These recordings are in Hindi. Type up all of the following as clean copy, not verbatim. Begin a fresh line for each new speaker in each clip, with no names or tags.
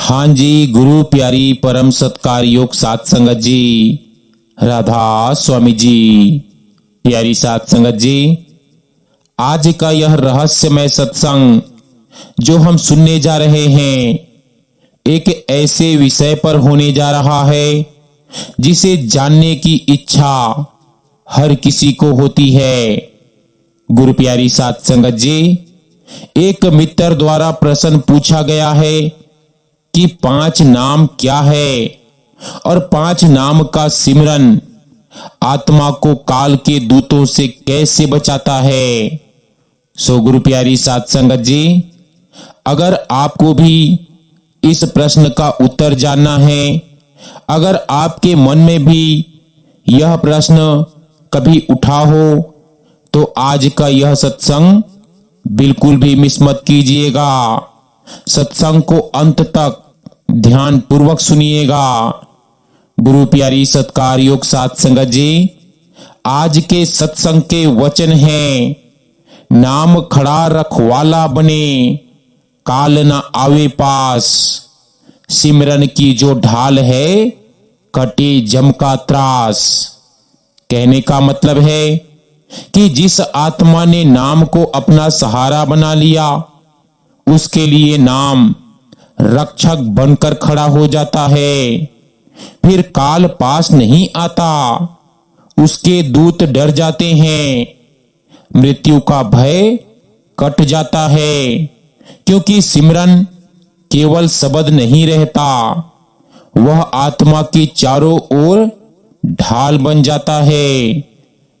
हाँ जी, गुरु प्यारी परम सत्कार योग सात संगत जी, राधा स्वामी जी। प्यारी सात संगत जी, आज का यह रहस्यमय सत्संग जो हम सुनने जा रहे हैं, एक ऐसे विषय पर होने जा रहा है जिसे जानने की इच्छा हर किसी को होती है। गुरु प्यारी सात संगत जी, एक मित्र द्वारा प्रश्न पूछा गया है कि 5 नाम क्या है और 5 नाम का सिमरन आत्मा को काल के दूतों से कैसे बचाता है। सो गुरु प्यारी सात संगत जी, अगर आपको भी इस प्रश्न का उत्तर जानना है, अगर आपके मन में भी यह प्रश्न कभी उठा हो, तो आज का यह सत्संग बिल्कुल भी मिस मत कीजिएगा। सत्संग को अंत तक ध्यान पूर्वक सुनिएगा। गुरु प्यारी सत्कार योग सात संगत जी, आज के सत्संग के वचन हैं, नाम खड़ा रखवाला बने, काल न आवे पास, सिमरन की जो ढाल है, कटे जम का त्रास। कहने का मतलब है कि जिस आत्मा ने नाम को अपना सहारा बना लिया, उसके लिए नाम रक्षक बनकर खड़ा हो जाता है। फिर काल पास नहीं आता, उसके दूत डर जाते हैं, मृत्यु का भय कट जाता है, क्योंकि सिमरन केवल शब्द नहीं रहता, वह आत्मा की चारों ओर ढाल बन जाता है।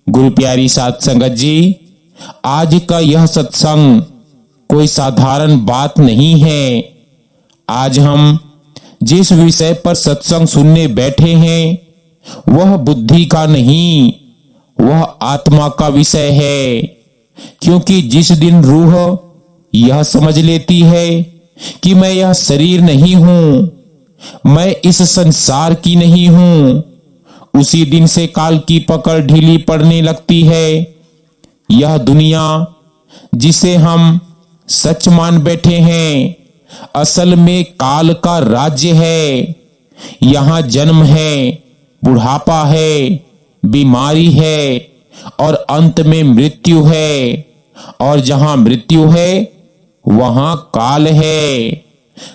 गुरु प्यारी सात संगत जी, आज का यह सत्संग कोई साधारण बात नहीं है। आज हम जिस विषय पर सत्संग सुनने बैठे हैं, वह बुद्धि का नहीं, वह आत्मा का विषय है। क्योंकि जिस दिन रूह यह समझ लेती है कि मैं यह शरीर नहीं हूं, मैं इस संसार की नहीं हूं, उसी दिन से काल की पकड़ ढीली पड़ने लगती है। यह दुनिया जिसे हम सच मान बैठे हैं, असल में काल का राज्य है। यहां जन्म है, बुढ़ापा है, बीमारी है और अंत में मृत्यु है। और जहां मृत्यु है, वहां काल है।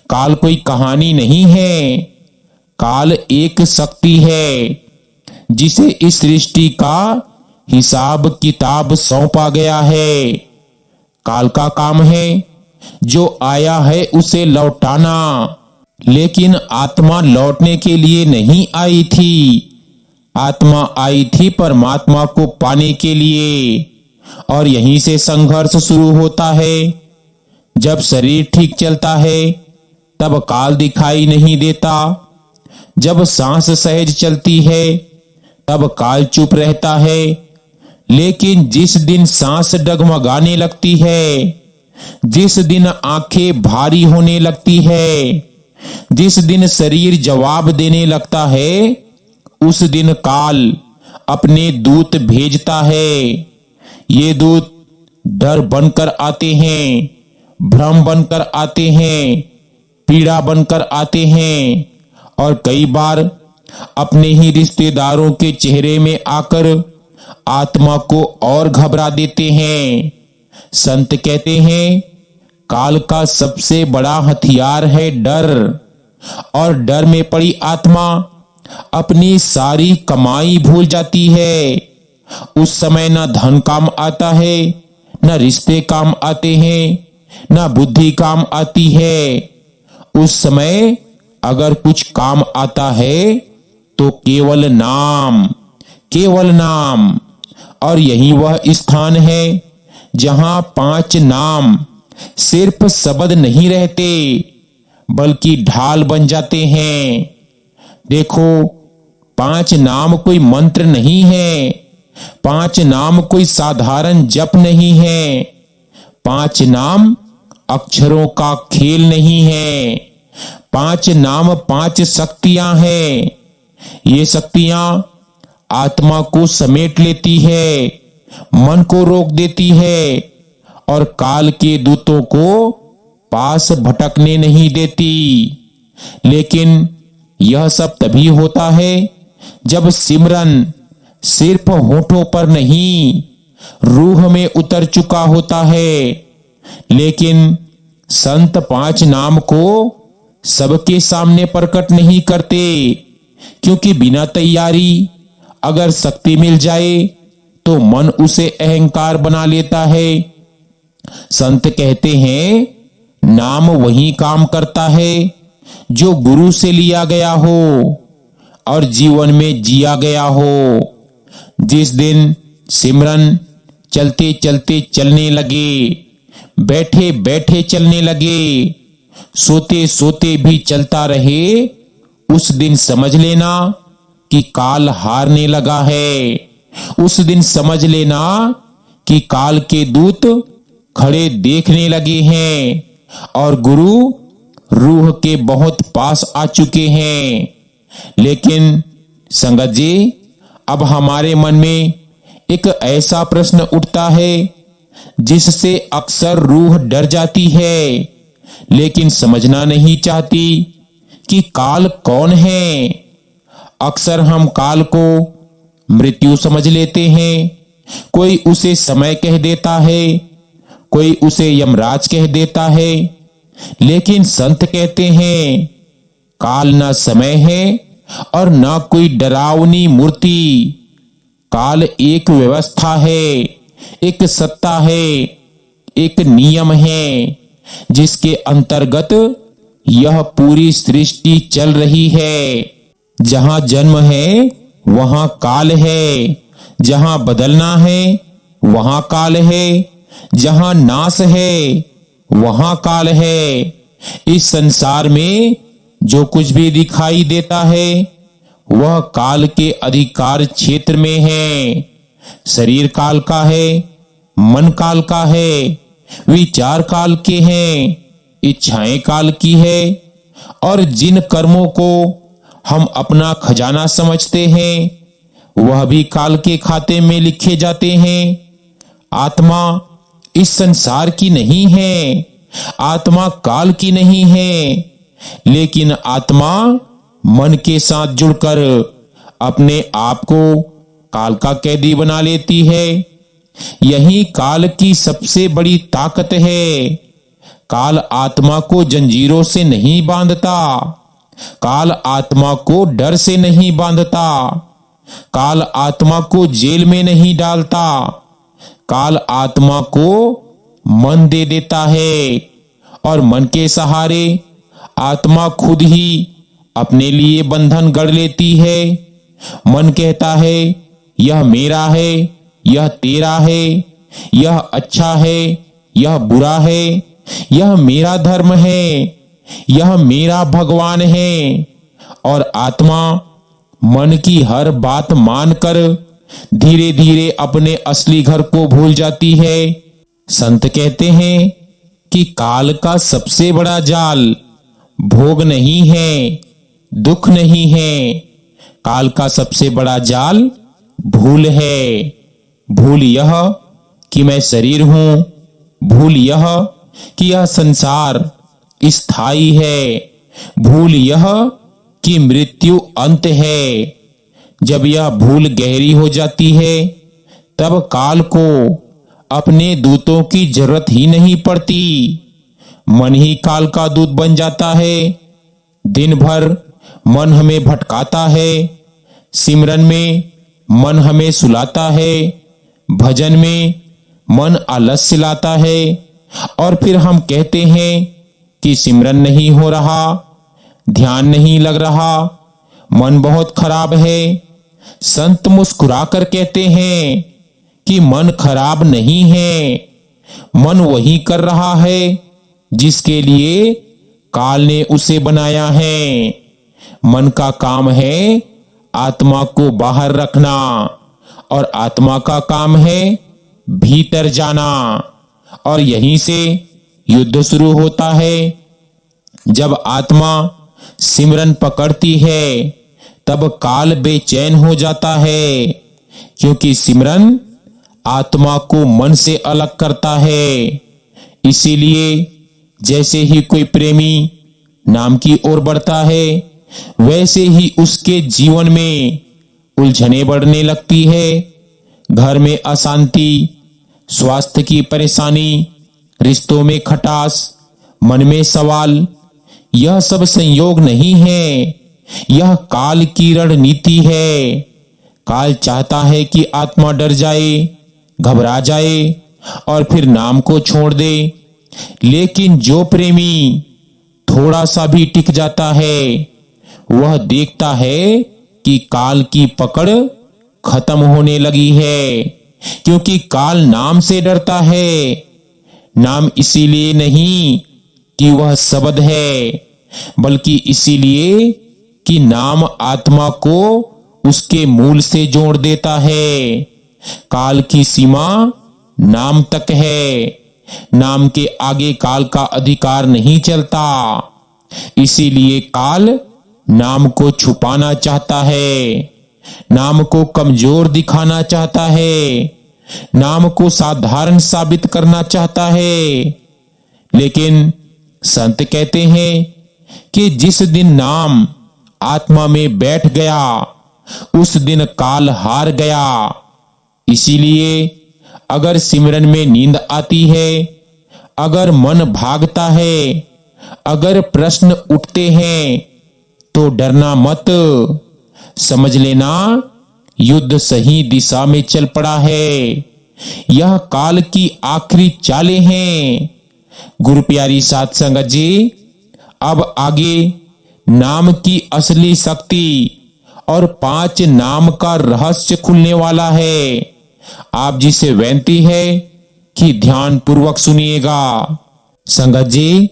काल कोई कहानी नहीं है, काल एक शक्ति है जिसे इस सृष्टि का हिसाब किताब सौंपा गया है। काल का काम है जो आया है उसे लौटाना, लेकिन आत्मा लौटने के लिए नहीं आई थी। आत्मा आई थी परमात्मा को पाने के लिए, और यहीं से संघर्ष शुरू होता है। जब शरीर ठीक चलता है, तब काल दिखाई नहीं देता। जब सांस सहज चलती है, तब काल चुप रहता है। लेकिन जिस दिन सांस डगमगाने लगती है, जिस दिन आंखें भारी होने लगती है, जिस दिन शरीर जवाब देने लगता है, उस दिन काल अपने दूत भेजता है। ये दूत डर बनकर आते हैं, भ्रम बनकर आते हैं, पीड़ा बनकर आते हैं, और कई बार अपने ही रिश्तेदारों के चेहरे में आकर आत्मा को और घबरा देते हैं। संत कहते हैं, काल का सबसे बड़ा हथियार है डर, और डर में पड़ी आत्मा अपनी सारी कमाई भूल जाती है। उस समय न धन काम आता है, न रिश्ते काम आते हैं, न बुद्धि काम आती है। उस समय अगर कुछ काम आता है तो केवल नाम, केवल नाम। और यही वह स्थान है जहां 5 नाम सिर्फ शब्द नहीं रहते, बल्कि ढाल बन जाते हैं। देखो, 5 नाम कोई मंत्र नहीं है, 5 नाम कोई साधारण जप नहीं है, 5 नाम अक्षरों का खेल नहीं है, 5 नाम 5 शक्तियां हैं। ये शक्तियां आत्मा को समेट लेती है, मन को रोक देती है, और काल के दूतों को पास भटकने नहीं देती। लेकिन यह सब तभी होता है जब सिमरन सिर्फ होठों पर नहीं, रूह में उतर चुका होता है। लेकिन संत 5 नाम को सबके सामने प्रकट नहीं करते, क्योंकि बिना तैयारी अगर शक्ति मिल जाए तो मन उसे अहंकार बना लेता है। संत कहते हैं, नाम वही काम करता है जो गुरु से लिया गया हो और जीवन में जिया गया हो। जिस दिन सिमरन चलते चलते चलने लगे, बैठे बैठे चलने लगे, सोते सोते भी चलता रहे, उस दिन समझ लेना कि काल हारने लगा है। उस दिन समझ लेना कि काल के दूत खड़े देखने लगे हैं और गुरु रूह के बहुत पास आ चुके हैं। लेकिन संगत जी, अब हमारे मन में एक ऐसा प्रश्न उठता है जिससे अक्सर रूह डर जाती है, लेकिन समझना नहीं चाहती कि काल कौन है। अक्सर हम काल को मृत्यु समझ लेते हैं। कोई उसे समय कह देता है, कोई उसे यमराज कह देता है, लेकिन संत कहते हैं काल ना समय है और ना कोई डरावनी मूर्ति। काल एक व्यवस्था है, एक सत्ता है, एक नियम है, जिसके अंतर्गत यह पूरी सृष्टि चल रही है। जहां जन्म है वहां काल है, जहां बदलना है वहां काल है, जहां नाश है वहां काल है। इस संसार में जो कुछ भी दिखाई देता है वह काल के अधिकार क्षेत्र में है। शरीर काल का है, मन काल का है, विचार काल के हैं, इच्छाएं काल की है, और जिन कर्मों को हम अपना खजाना समझते हैं वह भी काल के खाते में लिखे जाते हैं। आत्मा इस संसार की नहीं है, आत्मा काल की नहीं है, लेकिन आत्मा मन के साथ जुड़कर अपने आप को काल का कैदी बना लेती है। यही काल की सबसे बड़ी ताकत है। काल आत्मा को जंजीरों से नहीं बांधता, काल आत्मा को डर से नहीं बांधता, काल आत्मा को जेल में नहीं डालता, काल आत्मा को मन दे देता है और मन के सहारे आत्मा खुद ही अपने लिए बंधन गढ़ लेती है। मन कहता है यह मेरा है, यह तेरा है, यह अच्छा है, यह बुरा है, यह मेरा धर्म है, यह मेरा भगवान है। और आत्मा मन की हर बात मानकर धीरे धीरे अपने असली घर को भूल जाती है। संत कहते हैं कि काल का सबसे बड़ा जाल भोग नहीं है, दुख नहीं है। काल का सबसे बड़ा जाल भूल है। भूल यह कि मैं शरीर हूं, भूल यह कि यह संसार स्थायी है, भूल यह कि मृत्यु अंत है। जब यह भूल गहरी हो जाती है तब काल को अपने दूतों की जरूरत ही नहीं पड़ती। मन ही काल का दूत बन जाता है। दिन भर मन हमें भटकाता है, सिमरन में मन हमें सुलाता है, भजन में मन आलस्य लाता है, और फिर हम कहते हैं कि सिमरन नहीं हो रहा, ध्यान नहीं लग रहा, मन बहुत खराब है। संत मुस्कुराकर कहते हैं कि मन खराब नहीं है, मन वही कर रहा है जिसके लिए काल ने उसे बनाया है। मन का काम है आत्मा को बाहर रखना और आत्मा का काम है भीतर जाना, और यहीं से युद्ध शुरू होता है। जब आत्मा सिमरन पकड़ती है तब काल बेचैन हो जाता है, क्योंकि सिमरन आत्मा को मन से अलग करता है। इसीलिए जैसे ही कोई प्रेमी नाम की ओर बढ़ता है, वैसे ही उसके जीवन में उलझने बढ़ने लगती है। घर में अशांति, स्वास्थ्य की परेशानी, रिश्तों में खटास, मन में सवाल, यह सब संयोग नहीं है, यह काल की रणनीति है। काल चाहता है कि आत्मा डर जाए, घबरा जाए और फिर नाम को छोड़ दे। लेकिन जो प्रेमी थोड़ा सा भी टिक जाता है, वह देखता है कि काल की पकड़ खत्म होने लगी है, क्योंकि काल नाम से डरता है। नाम इसीलिए नहीं कि वह शब्द है, बल्कि इसीलिए कि नाम आत्मा को उसके मूल से जोड़ देता है। काल की सीमा नाम तक है, नाम के आगे काल का अधिकार नहीं चलता। इसीलिए काल नाम को छुपाना चाहता है, नाम को कमजोर दिखाना चाहता है, नाम को साधारण साबित करना चाहता है। लेकिन संत कहते हैं कि जिस दिन नाम आत्मा में बैठ गया, उस दिन काल हार गया। इसीलिए अगर सिमरन में नींद आती है, अगर मन भागता है, अगर प्रश्न उठते हैं, तो डरना मत। समझ लेना युद्ध सही दिशा में चल पड़ा है। यह काल की आखिरी चालें हैं। गुरु प्यारी साध संगत जी, अब आगे नाम की असली शक्ति और 5 नाम का रहस्य खुलने वाला है। आप जी से विनती है कि ध्यान पूर्वक सुनिएगा। संगत जी,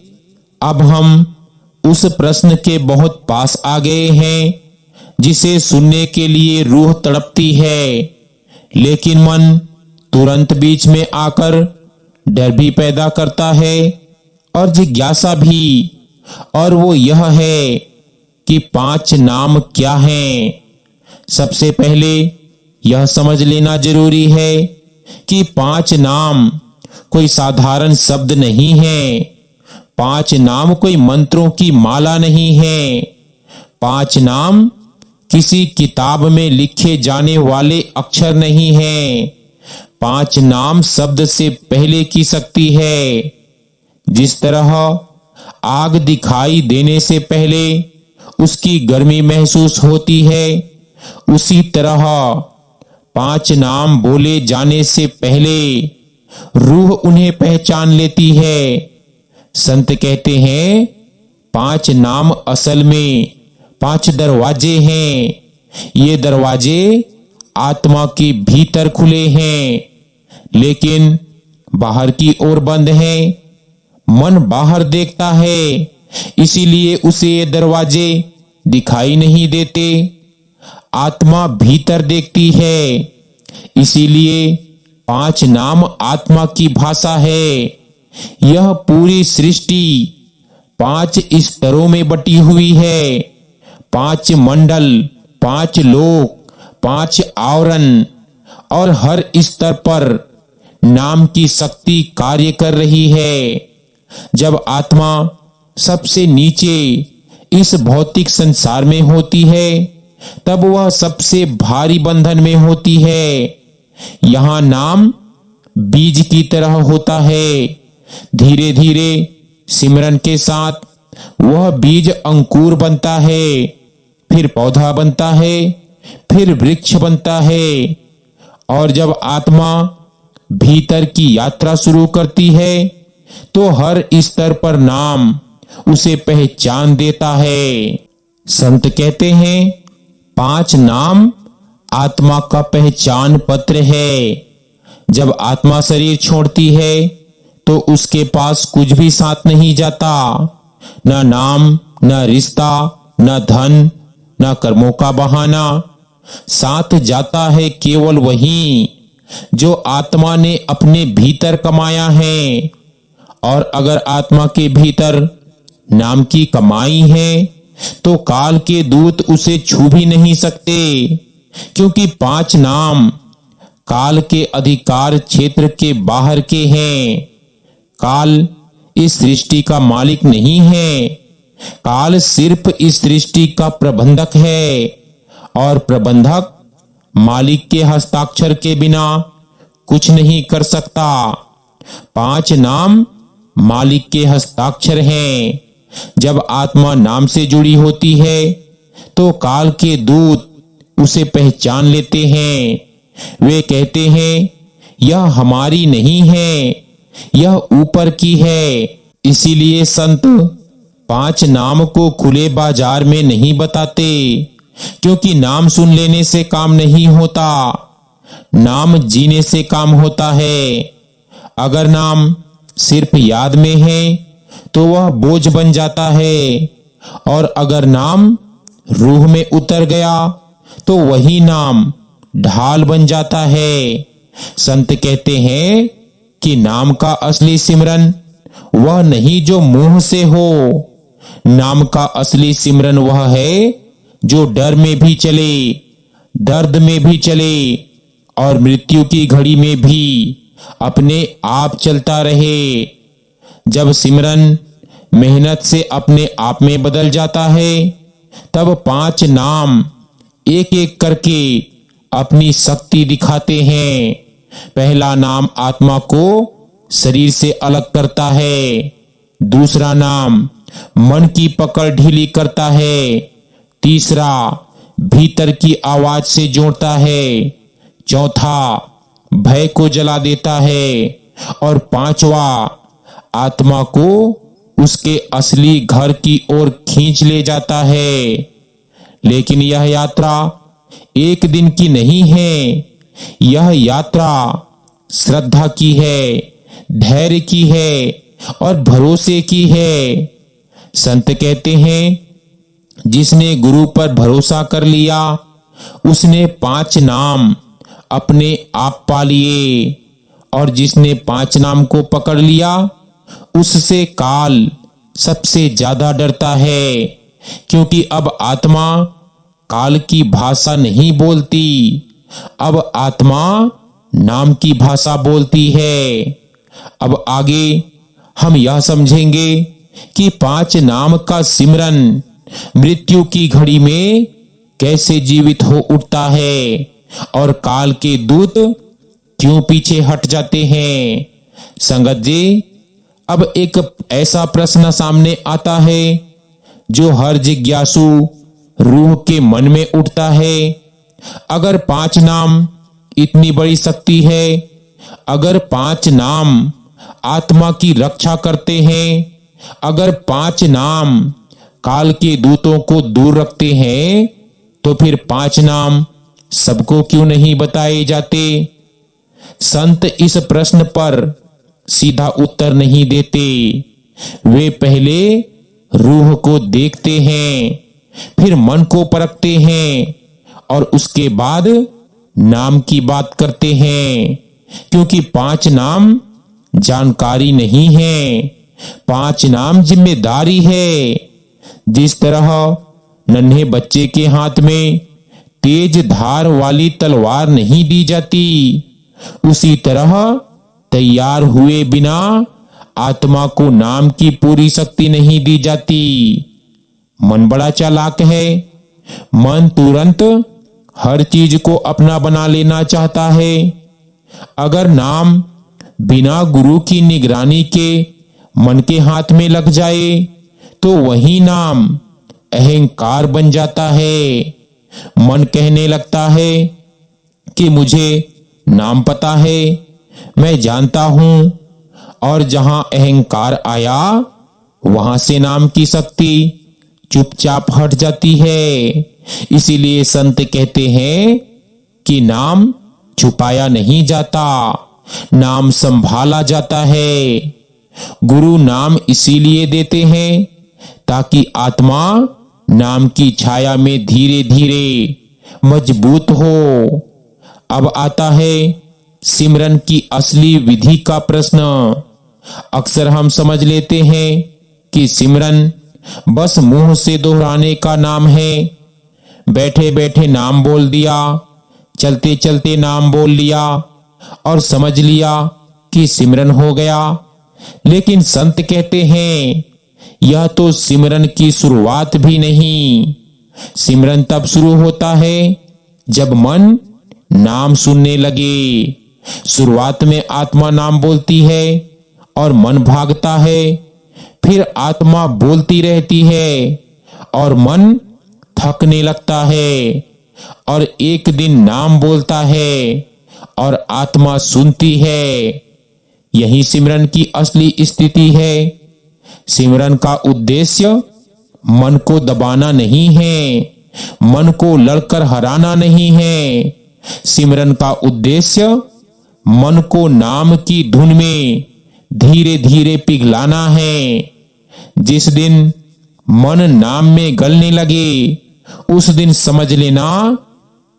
अब हम उस प्रश्न के बहुत पास आ गए हैं जिसे सुनने के लिए रूह तड़पती है, लेकिन मन तुरंत बीच में आकर डर भी पैदा करता है और जिज्ञासा भी। और वो यह है कि 5 नाम क्या हैं। सबसे पहले यह समझ लेना जरूरी है कि 5 नाम कोई साधारण शब्द नहीं है। 5 नाम कोई मंत्रों की माला नहीं है। 5 नाम किसी किताब में लिखे जाने वाले अक्षर नहीं है। 5 नाम शब्द से पहले की शक्ति है। जिस तरह आग दिखाई देने से पहले उसकी गर्मी महसूस होती है, उसी तरह 5 नाम बोले जाने से पहले रूह उन्हें पहचान लेती है। संत कहते हैं 5 नाम असल में 5 दरवाजे हैं। ये दरवाजे आत्मा के भीतर खुले हैं, लेकिन बाहर की ओर बंद हैं। मन बाहर देखता है, इसीलिए उसे ये दरवाजे दिखाई नहीं देते। आत्मा भीतर देखती है, इसीलिए 5 नाम आत्मा की भाषा है। यह पूरी सृष्टि 5 स्तरों में बटी हुई है। 5 मंडल, 5 लोक, 5 आवरण, और हर स्तर पर नाम की शक्ति कार्य कर रही है। जब आत्मा सबसे नीचे इस भौतिक संसार में होती है, तब वह सबसे भारी बंधन में होती है। यहां नाम बीज की तरह होता है। धीरे धीरे सिमरन के साथ वह बीज अंकुर बनता है, फिर पौधा बनता है, फिर वृक्ष बनता है। और जब आत्मा भीतर की यात्रा शुरू करती है, तो हर स्तर पर नाम उसे पहचान देता है। संत कहते हैं 5 नाम आत्मा का पहचान पत्र है। जब आत्मा शरीर छोड़ती है, तो उसके पास कुछ भी साथ नहीं जाता। न नाम, न रिश्ता, न धन, न कर्मों का बहाना। साथ जाता है केवल वही जो आत्मा ने अपने भीतर कमाया है। और अगर आत्मा के भीतर नाम की कमाई है, तो काल के दूत उसे छू भी नहीं सकते, क्योंकि 5 नाम काल के अधिकार क्षेत्र के बाहर के हैं। काल इस सृष्टि का मालिक नहीं है, काल सिर्फ इस सृष्टि का प्रबंधक है और प्रबंधक मालिक के हस्ताक्षर के बिना कुछ नहीं कर सकता। 5 नाम मालिक के हस्ताक्षर हैं। जब आत्मा नाम से जुड़ी होती है तो काल के दूत उसे पहचान लेते हैं। वे कहते हैं, यह हमारी नहीं है, यह ऊपर की है। इसीलिए संत 5 नाम को खुले बाजार में नहीं बताते, क्योंकि नाम सुन लेने से काम नहीं होता, नाम जीने से काम होता है। अगर नाम सिर्फ याद में है तो वह बोझ बन जाता है, और अगर नाम रूह में उतर गया तो वही नाम ढाल बन जाता है। संत कहते हैं कि नाम का असली सिमरन वह नहीं जो मुंह से हो, नाम का असली सिमरन वह है जो डर में भी चले, दर्द में भी चले और मृत्यु की घड़ी में भी अपने आप चलता रहे। जब सिमरन मेहनत से अपने आप में बदल जाता है तब 5 नाम एक एक करके अपनी शक्ति दिखाते हैं। पहला नाम आत्मा को शरीर से अलग करता है, दूसरा नाम मन की पकड़ ढीली करता है, तीसरा भीतर की आवाज से जोड़ता है, चौथा भय को जला देता है और 5वां आत्मा को उसके असली घर की ओर खींच ले जाता है। लेकिन यह यात्रा एक दिन की नहीं है, यह यात्रा श्रद्धा की है, धैर्य की है और भरोसे की है। संत कहते हैं, जिसने गुरु पर भरोसा कर लिया उसने 5 नाम अपने आप पा लिए, और जिसने 5 नाम को पकड़ लिया उससे काल सबसे ज्यादा डरता है, क्योंकि अब आत्मा काल की भाषा नहीं बोलती, अब आत्मा नाम की भाषा बोलती है। अब आगे हम यह समझेंगे कि 5 नाम का सिमरन मृत्यु की घड़ी में कैसे जीवित हो उठता है और काल के दूत क्यों पीछे हट जाते हैं। संगत जी, अब एक ऐसा प्रश्न सामने आता है जो हर जिज्ञासु रूह के मन में उठता है। अगर 5 नाम इतनी बड़ी शक्ति है, अगर 5 नाम आत्मा की रक्षा करते हैं, अगर 5 नाम काल के दूतों को दूर रखते हैं, तो फिर 5 नाम सबको क्यों नहीं बताए जाते। संत इस प्रश्न पर सीधा उत्तर नहीं देते। वे पहले रूह को देखते हैं, फिर मन को परखते हैं और उसके बाद नाम की बात करते हैं, क्योंकि 5 नाम जानकारी नहीं है, 5 नाम जिम्मेदारी है। जिस तरह नन्हे बच्चे के हाथ में तेज धार वाली तलवार नहीं दी जाती, उसी तरह तैयार हुए बिना आत्मा को नाम की पूरी शक्ति नहीं दी जाती। मन बड़ा चालाक है, मन तुरंत हर चीज को अपना बना लेना चाहता है। अगर नाम बिना गुरु की निगरानी के मन के हाथ में लग जाए तो वही नाम अहंकार बन जाता है। मन कहने लगता है कि मुझे नाम पता है, मैं जानता हूं, और जहां अहंकार आया वहां से नाम की शक्ति चुपचाप हट जाती है। इसीलिए संत कहते हैं कि नाम छुपाया नहीं जाता, नाम संभाला जाता है। गुरु नाम इसीलिए देते हैं ताकि आत्मा नाम की छाया में धीरे धीरे मजबूत हो। अब आता है सिमरन की असली विधि का प्रश्न। अक्सर हम समझ लेते हैं कि सिमरन बस मुंह से दोहराने का नाम है। बैठे बैठे नाम बोल दिया, चलते चलते नाम बोल लिया और समझ लिया कि सिमरन हो गया। लेकिन संत कहते हैं यह तो सिमरन की शुरुआत भी नहीं। सिमरन तब शुरू होता है जब मन नाम सुनने लगे। शुरुआत में आत्मा नाम बोलती है और मन भागता है, फिर आत्मा बोलती रहती है और मन थकने लगता है, और एक दिन नाम बोलता है और आत्मा सुनती है। यही सिमरन की असली स्थिति है। सिमरन का उद्देश्य मन को दबाना नहीं है, मन को लड़कर हराना नहीं है। सिमरन का उद्देश्य मन को नाम की धुन में धीरे धीरे पिघलाना है। जिस दिन मन नाम में गलने लगे, उस दिन समझ लेना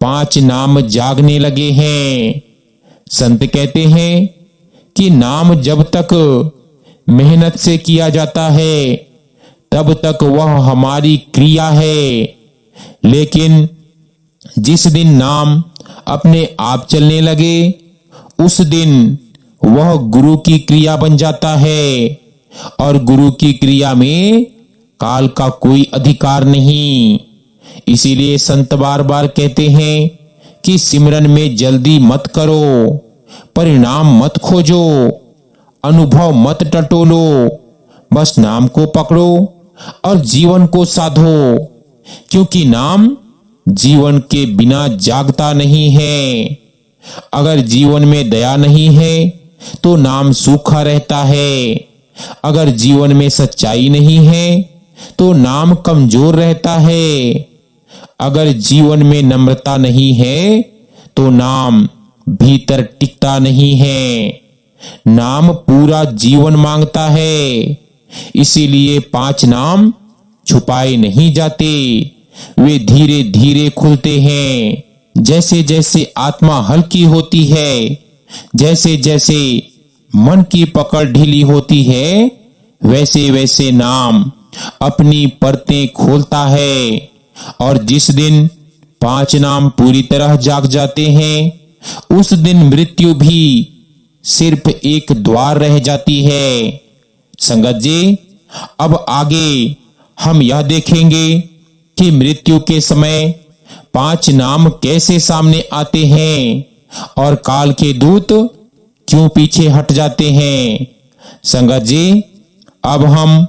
5 नाम जागने लगे हैं। संत कहते हैं कि नाम जब तक मेहनत से किया जाता है, तब तक वह हमारी क्रिया है। लेकिन जिस दिन नाम अपने आप चलने लगे, उस दिन वह गुरु की क्रिया बन जाता है, और गुरु की क्रिया में काल का कोई अधिकार नहीं। इसीलिए संत बार बार कहते हैं कि सिमरन में जल्दी मत करो, परिणाम मत खोजो, अनुभव मत टटोलो, बस नाम को पकड़ो और जीवन को साधो। क्योंकि नाम जीवन के बिना जागता नहीं है। अगर जीवन में दया नहीं है तो नाम सूखा रहता है। अगर जीवन में सच्चाई नहीं है तो नाम कमजोर रहता है। अगर जीवन में नम्रता नहीं है तो नाम भीतर टिकता नहीं है। नाम पूरा जीवन मांगता है। इसीलिए 5 नाम छुपाए नहीं जाते, वे धीरे धीरे खुलते हैं। जैसे जैसे आत्मा हल्की होती है, जैसे जैसे मन की पकड़ ढीली होती है, वैसे वैसे नाम अपनी परतें खोलता है। और जिस दिन 5 नाम पूरी तरह जाग जाते हैं, उस दिन मृत्यु भी सिर्फ एक द्वार रह जाती है। संगत जी, अब आगे हम यह देखेंगे कि मृत्यु के समय 5 नाम कैसे सामने आते हैं और काल के दूत क्यों पीछे हट जाते हैं। संगत जी, अब हम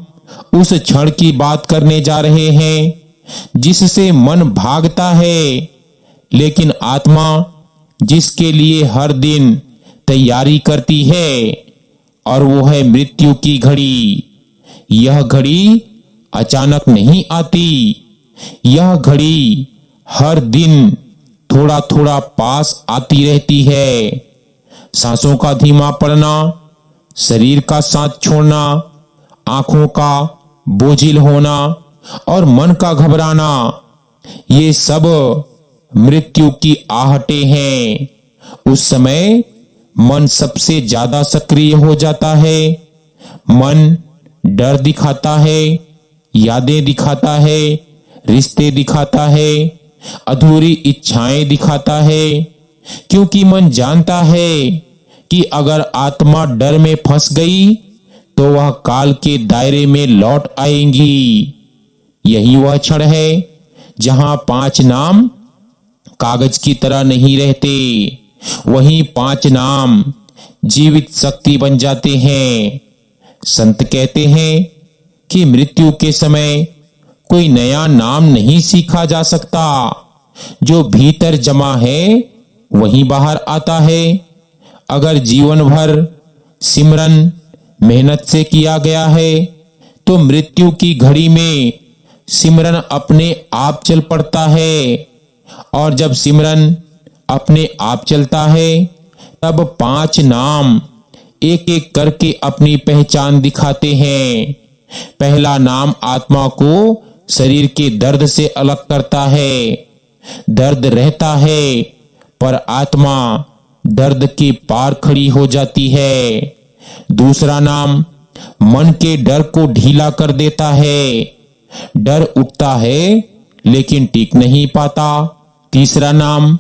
उस क्षण की बात करने जा रहे हैं जिससे मन भागता है, लेकिन आत्मा जिसके लिए हर दिन तैयारी करती है, और वो है मृत्यु की घड़ी। यह घड़ी अचानक नहीं आती, यह घड़ी हर दिन थोड़ा थोड़ा पास आती रहती है। सांसों का धीमा पड़ना, शरीर का साथ छोड़ना, आंखों का बोझिल होना और मन का घबराना, ये सब मृत्यु की आहटें हैं। उस समय मन सबसे ज्यादा सक्रिय हो जाता है। मन डर दिखाता है, यादें दिखाता है, रिश्ते दिखाता है, अधूरी इच्छाएं दिखाता है। क्योंकि मन जानता है कि अगर आत्मा डर में फंस गई तो वह काल के दायरे में लौट आएंगी। यही वह क्षण है जहां 5 नाम कागज की तरह नहीं रहते, वहीं 5 नाम जीवित शक्ति बन जाते हैं। संत कहते हैं कि मृत्यु के समय कोई नया नाम नहीं सीखा जा सकता। जो भीतर जमा है वही बाहर आता है। अगर जीवन भर सिमरन मेहनत से किया गया है तो मृत्यु की घड़ी में सिमरन अपने आप चल पड़ता है। और जब सिमरन अपने आप चलता है तब 5 नाम एक एक करके अपनी पहचान दिखाते हैं। पहला नाम आत्मा को शरीर के दर्द से अलग करता है। दर्द रहता है पर आत्मा दर्द के पार खड़ी हो जाती है। दूसरा नाम मन के डर को ढीला कर देता है। डर उठता है लेकिन टिक नहीं पाता। तीसरा नाम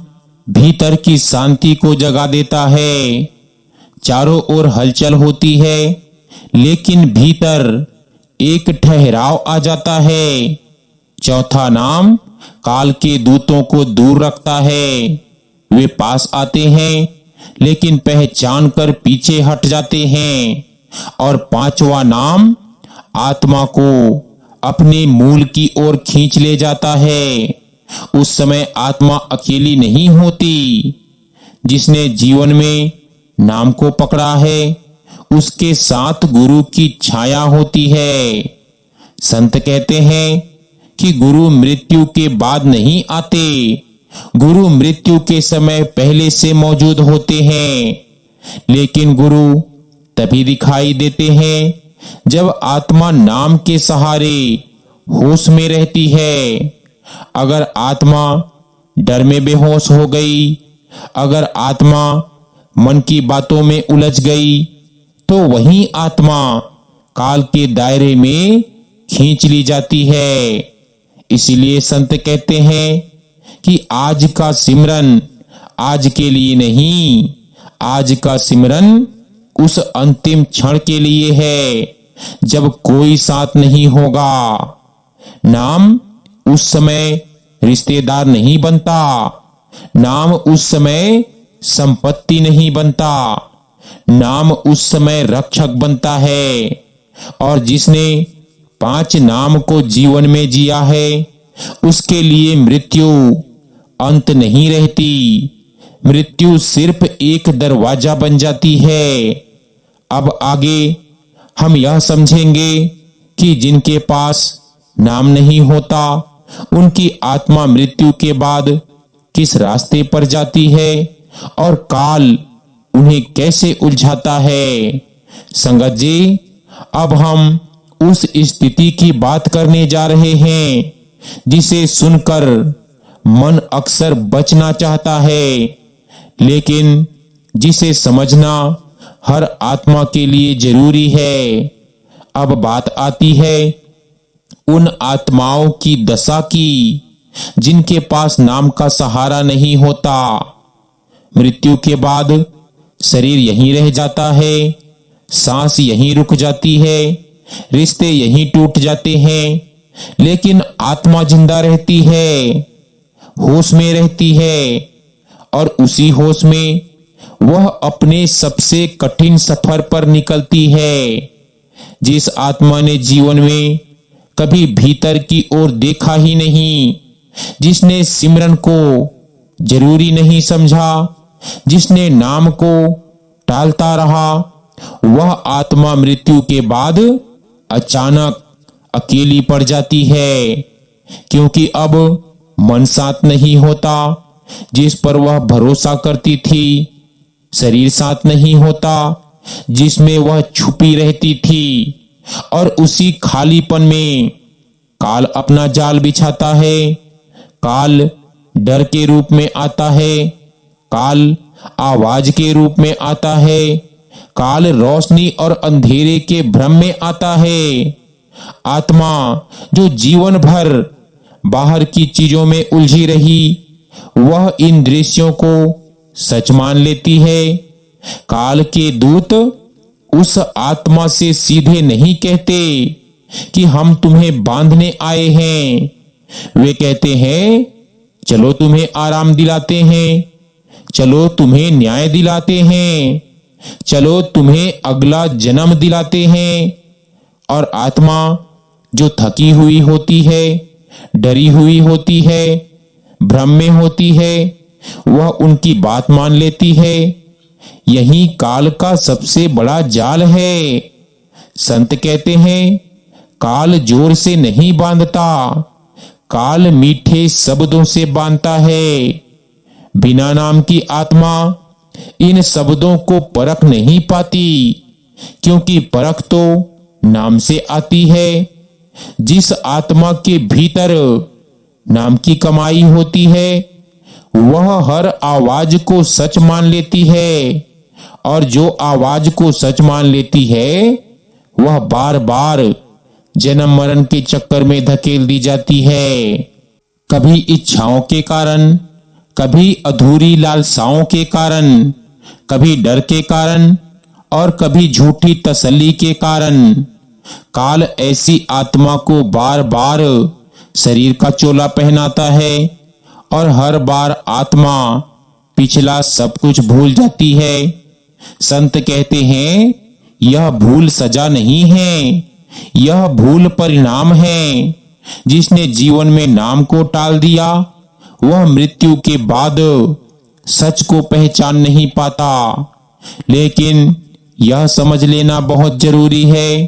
भीतर की शांति को जगा देता है। चारों ओर हलचल होती है लेकिन भीतर एक ठहराव आ जाता है। चौथा नाम काल के दूतों को दूर रखता है। वे पास आते हैं लेकिन पहचान कर पीछे हट जाते हैं। और पांचवा नाम आत्मा को अपने मूल की ओर खींच ले जाता है। उस समय आत्मा अकेली नहीं होती। जिसने जीवन में नाम को पकड़ा है उसके साथ गुरु की छाया होती है। संत कहते हैं कि गुरु मृत्यु के बाद नहीं आते, गुरु मृत्यु के समय पहले से मौजूद होते हैं। लेकिन गुरु तभी दिखाई देते हैं जब आत्मा नाम के सहारे होश में रहती है। अगर आत्मा डर में बेहोश हो गई, अगर आत्मा मन की बातों में उलझ गई, तो वही आत्मा काल के दायरे में खींच ली जाती है। इसीलिए संत कहते हैं कि आज का सिमरन आज के लिए नहीं, आज का सिमरन उस अंतिम क्षण के लिए है जब कोई साथ नहीं होगा। नाम उस समय रिश्तेदार नहीं बनता, नाम उस समय संपत्ति नहीं बनता, नाम उस समय रक्षक बनता है। और जिसने 5 नाम को जीवन में जिया है उसके लिए मृत्यु अंत नहीं रहती। मृत्यु सिर्फ एक दरवाजा बन जाती है। अब आगे हम यह समझेंगे कि जिनके पास नाम नहीं होता उनकी आत्मा मृत्यु के बाद किस रास्ते पर जाती है और काल उन्हें कैसे उलझाता है। संगत जी, अब हम उस स्थिति की बात करने जा रहे हैं जिसे सुनकर मन अक्सर बचना चाहता है, लेकिन जिसे समझना हर आत्मा के लिए जरूरी है। अब बात आती है उन आत्माओं की दशा की जिनके पास नाम का सहारा नहीं होता। मृत्यु के बाद शरीर यहीं रह जाता है, सांस यहीं रुक जाती है, रिश्ते यहीं टूट जाते हैं, लेकिन आत्मा जिंदा रहती है, होश में रहती है। और उसी होश में वह अपने सबसे कठिन सफर पर निकलती है। जिस आत्मा ने जीवन में कभी भीतर की ओर देखा ही नहीं, जिसने सिमरन को जरूरी नहीं समझा, जिसने नाम को टालता रहा, वह आत्मा मृत्यु के बाद अचानक अकेली पड़ जाती है। क्योंकि अब मन साथ नहीं होता जिस पर वह भरोसा करती थी, शरीर साथ नहीं होता जिसमें वह छुपी रहती थी, और उसी खालीपन में काल अपना जाल बिछाता है। काल डर के रूप में आता है, काल आवाज के रूप में आता है, काल रोशनी और अंधेरे के भ्रम में आता है। आत्मा जो जीवन भर बाहर की चीजों में उलझी रही, वह इन दृश्यों को सच मान लेती है। काल के दूत उस आत्मा से सीधे नहीं कहते कि हम तुम्हें बांधने आए हैं। वे कहते हैं चलो तुम्हें आराम दिलाते हैं, चलो तुम्हें न्याय दिलाते हैं, चलो तुम्हें अगला जन्म दिलाते हैं। और आत्मा जो थकी हुई होती है, डरी हुई होती है, भ्रम में होती है, वह उनकी बात मान लेती है। यही काल का सबसे बड़ा जाल है। संत कहते हैं काल जोर से नहीं बांधता, काल मीठे शब्दों से बांधता है। बिना नाम की आत्मा इन शब्दों को परख नहीं पाती, क्योंकि परख तो नाम से आती है। जिस आत्मा के भीतर नाम की कमाई होती है, वह हर आवाज को सच मान लेती है, और जो आवाज को सच मान लेती है, वह बार बार जन्म मरण के चक्कर में धकेल दी जाती है। कभी इच्छाओं के कारण, कभी अधूरी लालसाओं के कारण, कभी डर के कारण, और कभी झूठी तसल्ली के कारण। काल ऐसी आत्मा को बार बार शरीर का चोला पहनाता है और हर बार आत्मा पिछला सब कुछ भूल जाती है। संत कहते हैं यह भूल सजा नहीं है, यह भूल परिणाम है। जिसने जीवन में नाम को टाल दिया वह मृत्यु के बाद सच को पहचान नहीं पाता। लेकिन यह समझ लेना बहुत जरूरी है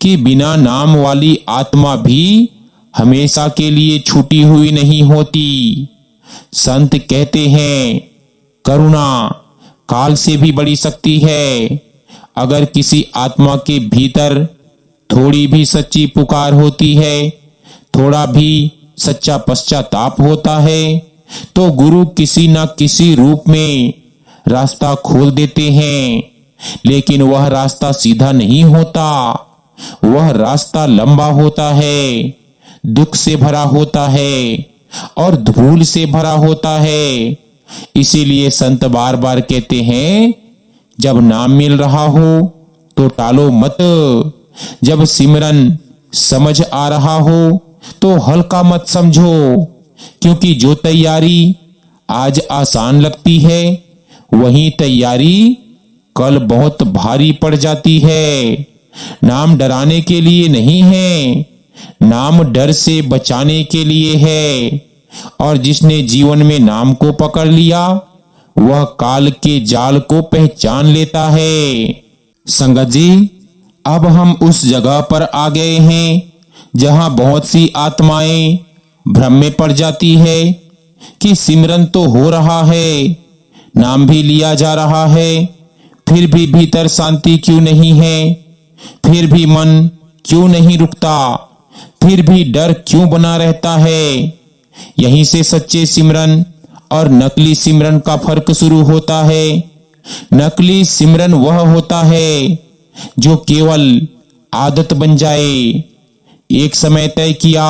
कि बिना नाम वाली आत्मा भी हमेशा के लिए छूटी हुई नहीं होती। संत कहते हैं करुणा काल से भी बड़ी शक्ति है। अगर किसी आत्मा के भीतर थोड़ी भी सच्ची पुकार होती है, थोड़ा भी सच्चा पश्चाताप होता है, तो गुरु किसी न किसी रूप में रास्ता खोल देते हैं। लेकिन वह रास्ता सीधा नहीं होता, वह रास्ता लंबा होता है, दुख से भरा होता है और धूल से भरा होता है। इसीलिए संत बार बार कहते हैं जब नाम मिल रहा हो तो टालो मत, जब सिमरन समझ आ रहा हो तो हल्का मत समझो। क्योंकि जो तैयारी आज आसान लगती है वही तैयारी कल बहुत भारी पड़ जाती है। नाम डराने के लिए नहीं है, नाम डर से बचाने के लिए है। और जिसने जीवन में नाम को पकड़ लिया वह काल के जाल को पहचान लेता है। संगत जी, अब हम उस जगह पर आ गए हैं जहां बहुत सी आत्माएं भ्रम में पड़ जाती है कि सिमरन तो हो रहा है, नाम भी लिया जा रहा है, फिर भी भीतर शांति क्यों नहीं है, फिर भी मन क्यों नहीं रुकता, फिर भी डर क्यों बना रहता है। यहीं से सच्चे सिमरन और नकली सिमरन का फर्क शुरू होता है। नकली सिमरन वह होता है जो केवल आदत बन जाए। एक समय तय किया,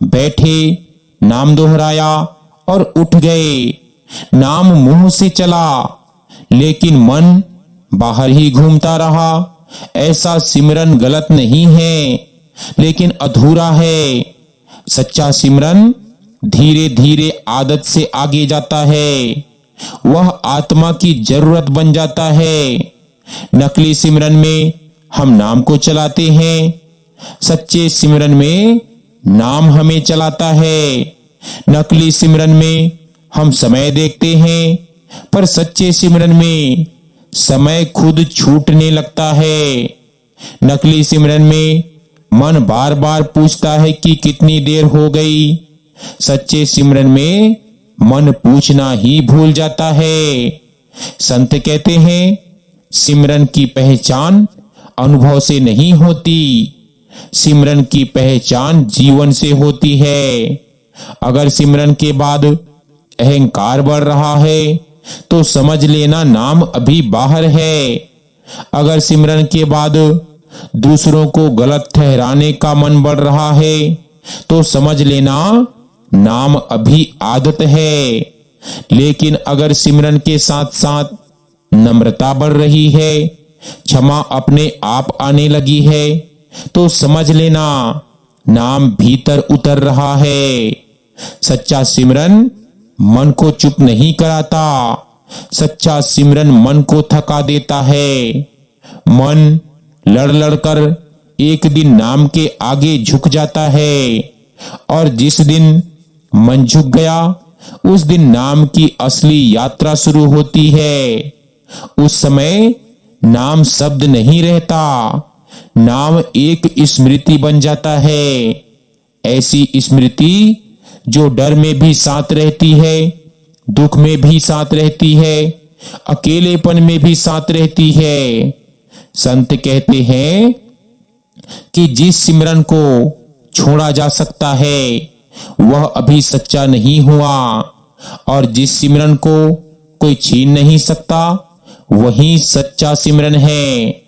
बैठे, नाम दोहराया और उठ गए। नाम मुंह से चला लेकिन मन बाहर ही घूमता रहा। ऐसा सिमरन गलत नहीं है लेकिन अधूरा है। सच्चा सिमरन धीरे धीरे आदत से आगे जाता है, वह आत्मा की जरूरत बन जाता है। नकली सिमरन में हम नाम को चलाते हैं, सच्चे सिमरन में नाम हमें चलाता है। नकली सिमरन में हम समय देखते हैं पर सच्चे सिमरन में समय खुद छूटने लगता है। नकली सिमरन में मन बार बार पूछता है कि कितनी देर हो गई, सच्चे सिमरन में मन पूछना ही भूल जाता है। संत कहते हैं सिमरन की पहचान अनुभव से नहीं होती, सिमरन की पहचान जीवन से होती है। अगर सिमरन के बाद अहंकार बढ़ रहा है तो समझ लेना नाम अभी बाहर है। अगर सिमरन के बाद दूसरों को गलत ठहराने का मन बढ़ रहा है तो समझ लेना नाम अभी आदत है। लेकिन अगर सिमरन के साथ साथ नम्रता बढ़ रही है, क्षमा अपने आप आने लगी है, तो समझ लेना नाम भीतर उतर रहा है। सच्चा सिमरन मन को चुप नहीं कराता, सच्चा सिमरन मन को थका देता है। मन लड़ लड़ कर एक दिन नाम के आगे झुक जाता है और जिस दिन मन झुक गया उस दिन नाम की असली यात्रा शुरू होती है। उस समय नाम शब्द नहीं रहता, नाम एक स्मृति बन जाता है। ऐसी स्मृति जो डर में भी साथ रहती है, दुख में भी साथ रहती है, अकेलेपन में भी साथ रहती है। संत कहते हैं कि जिस सिमरन को छोड़ा जा सकता है वह अभी सच्चा नहीं हुआ और जिस सिमरन को कोई छीन नहीं सकता वही सच्चा सिमरन है।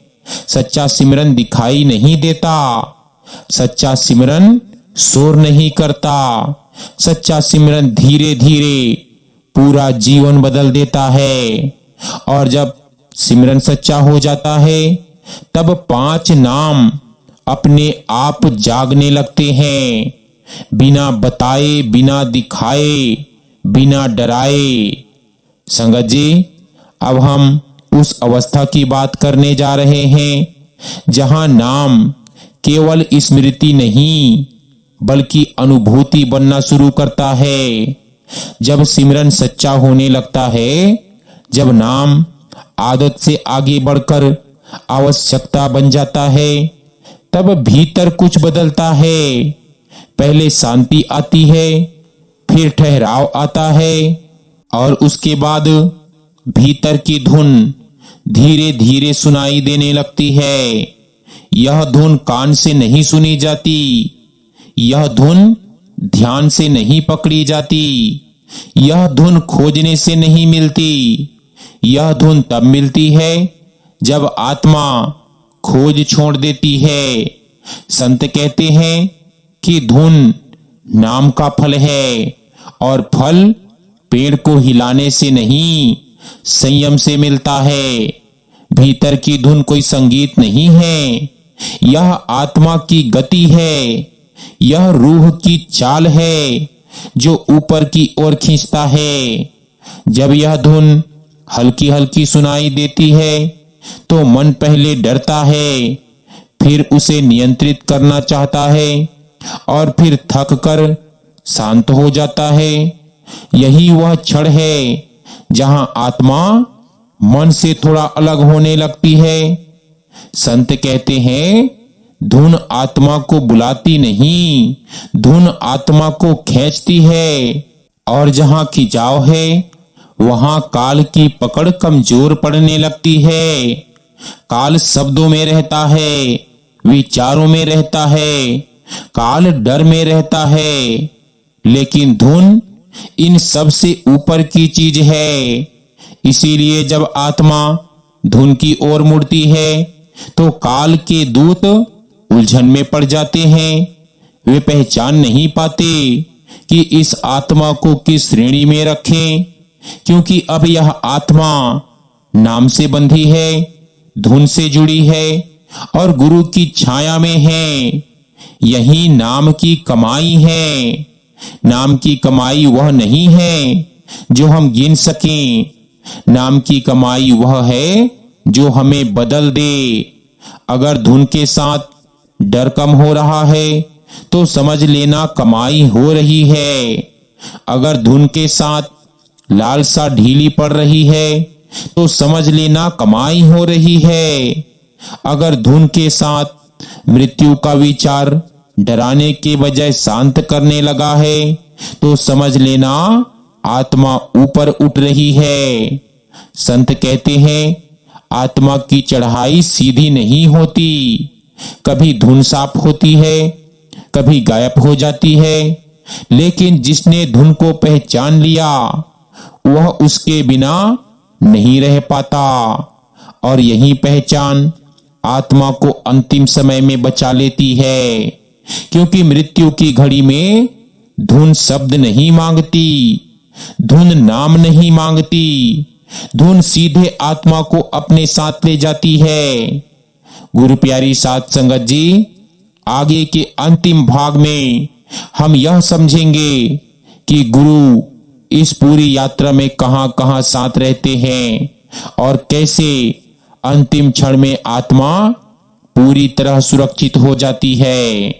सच्चा सिमरन दिखाई नहीं देता, सच्चा सिमरन शोर नहीं करता, सच्चा सिमरन धीरे धीरे पूरा जीवन बदल देता है। और जब सिमरन सच्चा हो जाता है तब 5 नाम अपने आप जागने लगते हैं, बिना बताए, बिना दिखाए, बिना डराए। संगत जी, अब हम उस अवस्था की बात करने जा रहे हैं जहां नाम केवल स्मृति नहीं बल्कि अनुभूति बनना शुरू करता है। जब सिमरन सच्चा होने लगता है, जब नाम आदत से आगे बढ़कर आवश्यकता बन जाता है, तब भीतर कुछ बदलता है। पहले शांति आती है, फिर ठहराव आता है और उसके बाद भीतर की धुन धीरे धीरे सुनाई देने लगती है। यह धुन कान से नहीं सुनी जाती, यह धुन ध्यान से नहीं पकड़ी जाती, यह धुन खोजने से नहीं मिलती। यह धुन तब मिलती है जब आत्मा खोज छोड़ देती है। संत कहते हैं कि धुन नाम का फल है और फल पेड़ को हिलाने से नहीं, संयम से मिलता है। भीतर की धुन कोई संगीत नहीं है, यह आत्मा की गति है, यह रूह की चाल है जो ऊपर की ओर खींचता है। जब यह धुन हल्की हल्की सुनाई देती है तो मन पहले डरता है, फिर उसे नियंत्रित करना चाहता है और फिर थक कर शांत हो जाता है। यही वह क्षण है जहां आत्मा मन से थोड़ा अलग होने लगती है। संत कहते हैं, धुन आत्मा को बुलाती नहीं, धुन आत्मा को खींचती है। और जहां खिंचाव है वहां काल की पकड़ कमजोर पड़ने लगती है। काल शब्दों में रहता है, विचारों में रहता है, काल डर में रहता है, लेकिन धुन इन सब से ऊपर की चीज है। इसीलिए जब आत्मा धुन की ओर मुड़ती है तो काल के दूत उलझन में पड़ जाते हैं। वे पहचान नहीं पाते कि इस आत्मा को किस श्रेणी में रखें, क्योंकि अब यह आत्मा नाम से बंधी है, धुन से जुड़ी है और गुरु की छाया में है। यही नाम की कमाई है। नाम की कमाई वह नहीं है जो हम गिन सकें, नाम की कमाई वह है जो हमें बदल दे। अगर धुन के साथ डर कम हो रहा है तो समझ लेना कमाई हो रही है। अगर धुन के साथ लालसा ढीली पड़ रही है तो समझ लेना कमाई हो रही है। अगर धुन के साथ मृत्यु का विचार डराने के बजाय शांत करने लगा है तो समझ लेना आत्मा ऊपर उठ रही है। संत कहते हैं, आत्मा की चढ़ाई सीधी नहीं होती, कभी धुन साफ होती है, कभी गायब हो जाती है, लेकिन जिसने धुन को पहचान लिया वह उसके बिना नहीं रह पाता। और यही पहचान आत्मा को अंतिम समय में बचा लेती है, क्योंकि मृत्यु की घड़ी में धुन शब्द नहीं मांगती, धुन नाम नहीं मांगती, धुन सीधे आत्मा को अपने साथ ले जाती है। गुरु प्यारी साध संगत जी, आगे के अंतिम भाग में हम यह समझेंगे कि गुरु इस पूरी यात्रा में कहां कहां साथ रहते हैं और कैसे अंतिम क्षण में आत्मा पूरी तरह सुरक्षित हो जाती है।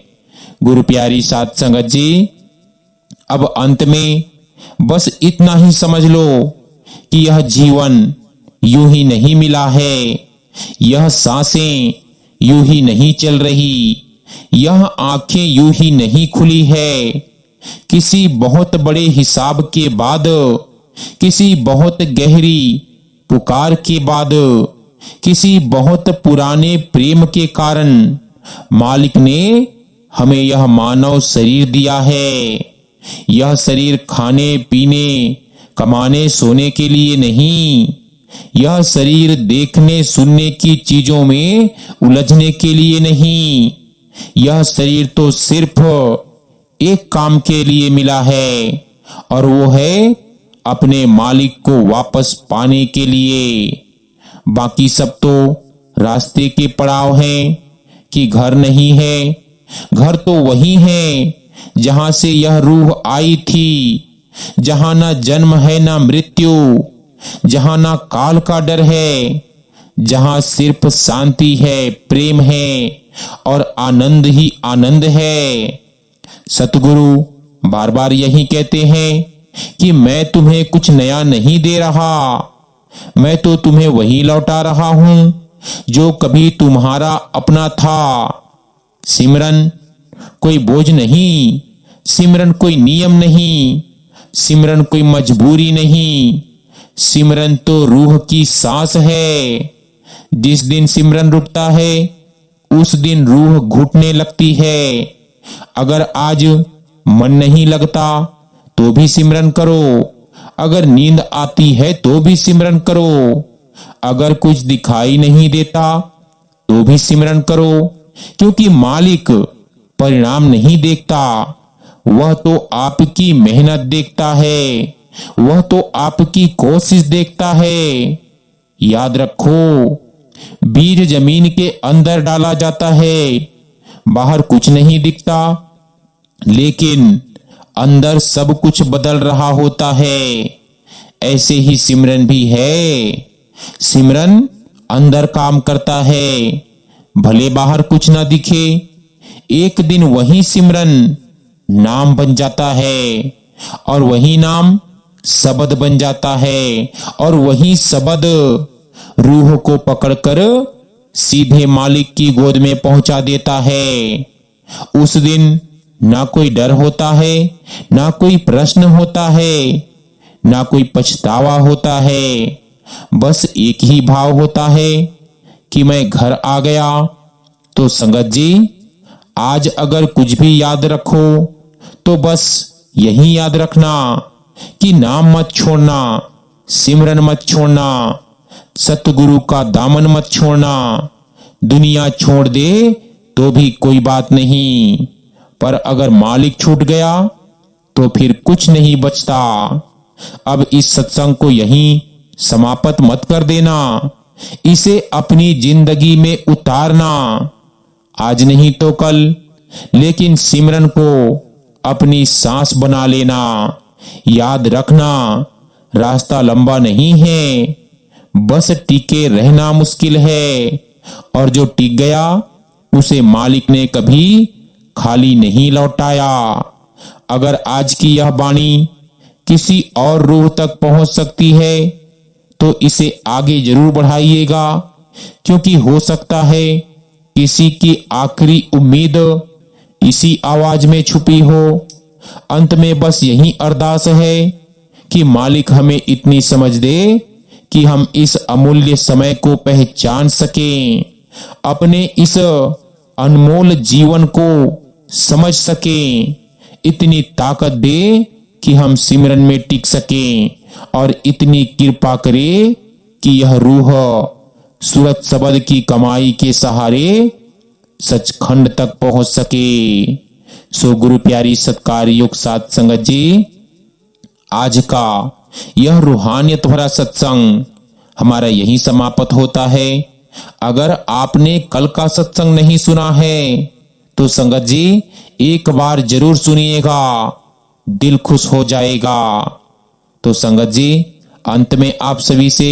गुरु प्यारी साध संगत जी, अब अंत में बस इतना ही समझ लो कि यह जीवन यूं ही नहीं मिला है, यह सांसें यूं ही नहीं चल रही, यह आंखें यूं ही नहीं खुली है। किसी बहुत बड़े हिसाब के बाद, किसी बहुत गहरी पुकार के बाद, किसी बहुत पुराने प्रेम के कारण मालिक ने हमें यह मानव शरीर दिया है। यह शरीर खाने पीने कमाने सोने के लिए नहीं, यह शरीर देखने सुनने की चीजों में उलझने के लिए नहीं, यह शरीर तो सिर्फ एक काम के लिए मिला है और वो है अपने मालिक को वापस पाने के लिए। बाकी सब तो रास्ते के पड़ाव हैं, कि घर नहीं है। घर तो वही है जहां से यह रूह आई थी, जहां ना जन्म है ना मृत्यु, जहां ना काल का डर है, जहां सिर्फ शांति है, प्रेम है और आनंद ही आनंद है। सतगुरु बार बार यही कहते हैं कि मैं तुम्हें कुछ नया नहीं दे रहा, मैं तो तुम्हें वही लौटा रहा हूं जो कभी तुम्हारा अपना था। सिमरन कोई बोझ नहीं, सिमरन कोई नियम नहीं, सिमरन कोई मजबूरी नहीं, सिमरन तो रूह की सांस है। जिस दिन सिमरन रुकता है उस दिन रूह घुटने लगती है। अगर आज मन नहीं लगता तो भी सिमरन करो, अगर नींद आती है तो भी सिमरन करो, अगर कुछ दिखाई नहीं देता तो भी सिमरन करो, क्योंकि मालिक परिणाम नहीं देखता, वह तो आपकी मेहनत देखता है, वह तो आपकी कोशिश देखता है। याद रखो, बीज जमीन के अंदर डाला जाता है, बाहर कुछ नहीं दिखता, लेकिन अंदर सब कुछ बदल रहा होता है। ऐसे ही सिमरन भी है। सिमरन अंदर काम करता है, भले बाहर कुछ ना दिखे, एक दिन वही सिमरन नाम बन जाता है और वही नाम शब्द बन जाता है और वही शब्द रूह को पकड़कर सीधे मालिक की गोद में पहुंचा देता है। उस दिन ना कोई डर होता है, ना कोई प्रश्न होता है, ना कोई पछतावा होता है, बस एक ही भाव होता है कि मैं घर आ गया। तो संगत जी, आज अगर कुछ भी याद रखो तो बस यही याद रखना कि नाम मत छोड़ना, सिमरन मत छोड़ना, सतगुरु का दामन मत छोड़ना। दुनिया छोड़ दे तो भी कोई बात नहीं, पर अगर मालिक छूट गया तो फिर कुछ नहीं बचता। अब इस सत्संग को यहीं समाप्त मत कर देना, इसे अपनी जिंदगी में उतारना। आज नहीं तो कल, लेकिन सिमरन को अपनी सांस बना लेना। याद रखना, रास्ता लंबा नहीं है, बस टिके रहना मुश्किल है, और जो टिक गया उसे मालिक ने कभी खाली नहीं लौटाया। अगर आज की यह वाणी किसी और रूह तक पहुंच सकती है तो इसे आगे जरूर बढ़ाइएगा, क्योंकि हो सकता है किसी की आखिरी उम्मीद इसी आवाज में छुपी हो। अंत में बस यही अरदास है कि मालिक हमें इतनी समझ दे कि हम इस अमूल्य समय को पहचान सकें, अपने इस अनमोल जीवन को समझ सकें, इतनी ताकत दे कि हम सिमरन में टिक सकें, और इतनी कृपा करे कि यह रूह सूरत शब्द की कमाई के सहारे सचखंड तक पहुंच सके। सो गुरु प्यारी सत्कार युक्त साध संगत जी, आज का यह रूहानियत भरा सत्संग हमारा यही समाप्त होता है। अगर आपने कल का सत्संग नहीं सुना है तो संगत जी एक बार जरूर सुनिएगा, दिल खुश हो जाएगा। तो संगत जी, अंत में आप सभी से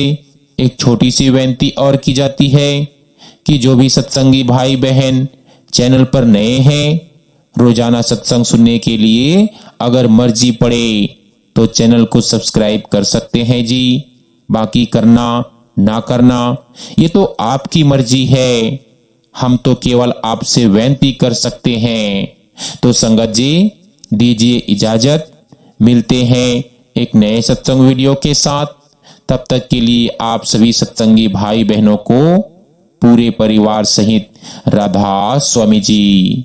एक छोटी सी विनती और की जाती है कि जो भी सत्संगी भाई बहन चैनल पर नए हैं, रोजाना सत्संग सुनने के लिए अगर मर्जी पड़े तो चैनल को सब्सक्राइब कर सकते हैं जी। बाकी करना ना करना ये तो आपकी मर्जी है, हम तो केवल आपसे विनती कर सकते हैं। तो संगत जी, दीजिए इजाजत, मिलते हैं एक नए सत्संग वीडियो के साथ। तब तक के लिए आप सभी सत्संगी भाई बहनों को पूरे परिवार सहित राधा स्वामी जी।